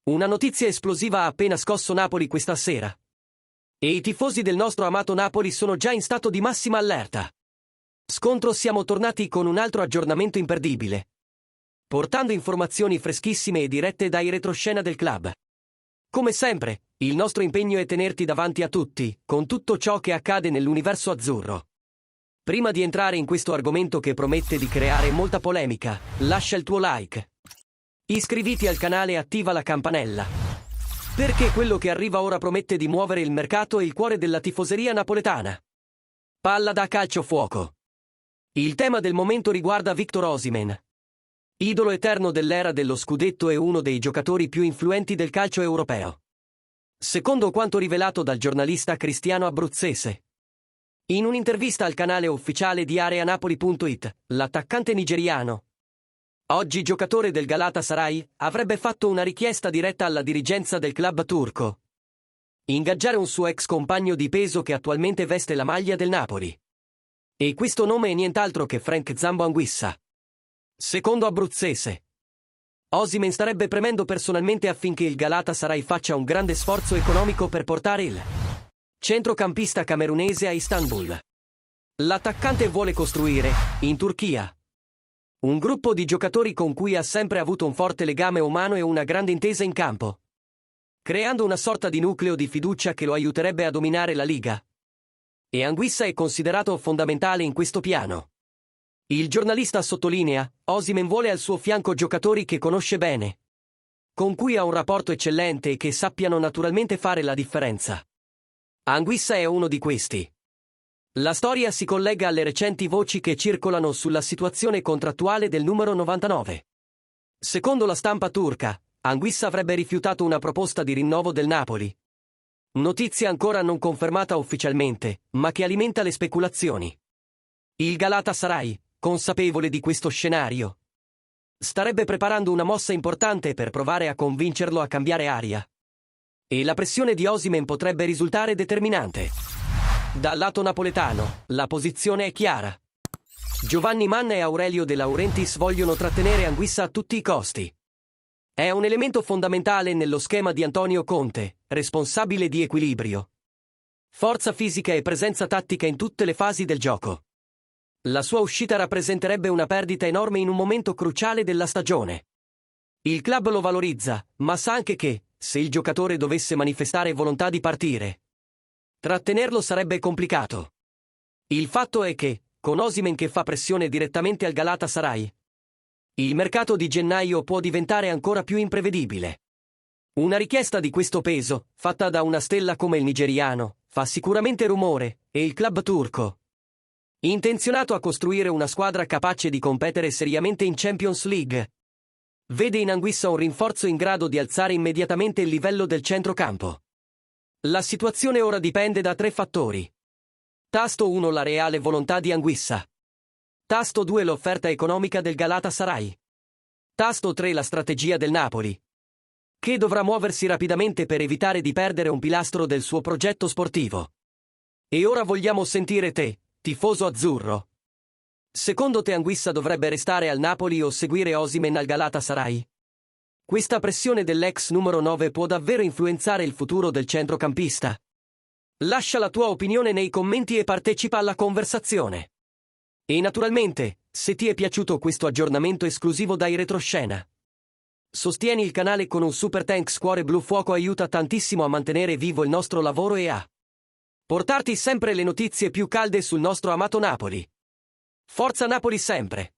Una notizia esplosiva ha appena scosso Napoli questa sera. E i tifosi del nostro amato Napoli sono già in stato di massima allerta. Scontro, siamo tornati con un altro aggiornamento imperdibile, portando informazioni freschissime e dirette dai retroscena del club. Come sempre, il nostro impegno è tenerti davanti a tutti, con tutto ciò che accade nell'universo azzurro. Prima di entrare in questo argomento che promette di creare molta polemica, lascia il tuo like. Iscriviti al canale e attiva la campanella, perché quello che arriva ora promette di muovere il mercato e il cuore della tifoseria napoletana. Palla da calcio fuoco. Il tema del momento riguarda Victor Osimhen. Idolo eterno dell'era dello scudetto e uno dei giocatori più influenti del calcio europeo. Secondo quanto rivelato dal giornalista Cristiano Abruzzese, in un'intervista al canale ufficiale di areanapoli.it, l'attaccante nigeriano, oggi giocatore del Galatasaray, avrebbe fatto una richiesta diretta alla dirigenza del club turco: ingaggiare un suo ex compagno di peso che attualmente veste la maglia del Napoli. E questo nome è nient'altro che Frank Zambo Anguissa. Secondo Abruzzese, Osimhen starebbe premendo personalmente affinché il Galatasaray faccia un grande sforzo economico per portare il centrocampista camerunese a Istanbul. L'attaccante vuole costruire, in Turchia, un gruppo di giocatori con cui ha sempre avuto un forte legame umano e una grande intesa in campo, creando una sorta di nucleo di fiducia che lo aiuterebbe a dominare la Liga. E Anguissa è considerato fondamentale in questo piano. Il giornalista sottolinea: Osimhen vuole al suo fianco giocatori che conosce bene, con cui ha un rapporto eccellente e che sappiano naturalmente fare la differenza. Anguissa è uno di questi. La storia si collega alle recenti voci che circolano sulla situazione contrattuale del numero 99. Secondo la stampa turca, Anguissa avrebbe rifiutato una proposta di rinnovo del Napoli. Notizia ancora non confermata ufficialmente, ma che alimenta le speculazioni. Il Galatasaray, consapevole di questo scenario, starebbe preparando una mossa importante per provare a convincerlo a cambiare aria. E la pressione di Osimhen potrebbe risultare determinante. Dal lato napoletano, la posizione è chiara. Giovanni Manna e Aurelio De Laurentiis vogliono trattenere Anguissa a tutti i costi. È un elemento fondamentale nello schema di Antonio Conte, responsabile di equilibrio, forza fisica e presenza tattica in tutte le fasi del gioco. La sua uscita rappresenterebbe una perdita enorme in un momento cruciale della stagione. Il club lo valorizza, ma sa anche che, se il giocatore dovesse manifestare volontà di partire, trattenerlo sarebbe complicato. Il fatto è che, con Osimhen che fa pressione direttamente al Galatasaray, il mercato di gennaio può diventare ancora più imprevedibile. Una richiesta di questo peso, fatta da una stella come il nigeriano, fa sicuramente rumore, e il club turco, intenzionato a costruire una squadra capace di competere seriamente in Champions League, vede in Anguissa un rinforzo in grado di alzare immediatamente il livello del centrocampo. La situazione ora dipende da 3 fattori. Tasto 1: la reale volontà di Anguissa. Tasto 2: l'offerta economica del Galatasaray. Tasto 3: la strategia del Napoli, che dovrà muoversi rapidamente per evitare di perdere un pilastro del suo progetto sportivo. E ora vogliamo sentire te, tifoso azzurro. Secondo te Anguissa dovrebbe restare al Napoli o seguire Osimhen al Galatasaray? Questa pressione dell'ex numero 9 può davvero influenzare il futuro del centrocampista? Lascia la tua opinione nei commenti e partecipa alla conversazione. E naturalmente, se ti è piaciuto questo aggiornamento esclusivo dai retroscena, sostieni il canale con un super thanks. Cuore blu fuoco aiuta tantissimo a mantenere vivo il nostro lavoro e a portarti sempre le notizie più calde sul nostro amato Napoli. Forza Napoli sempre!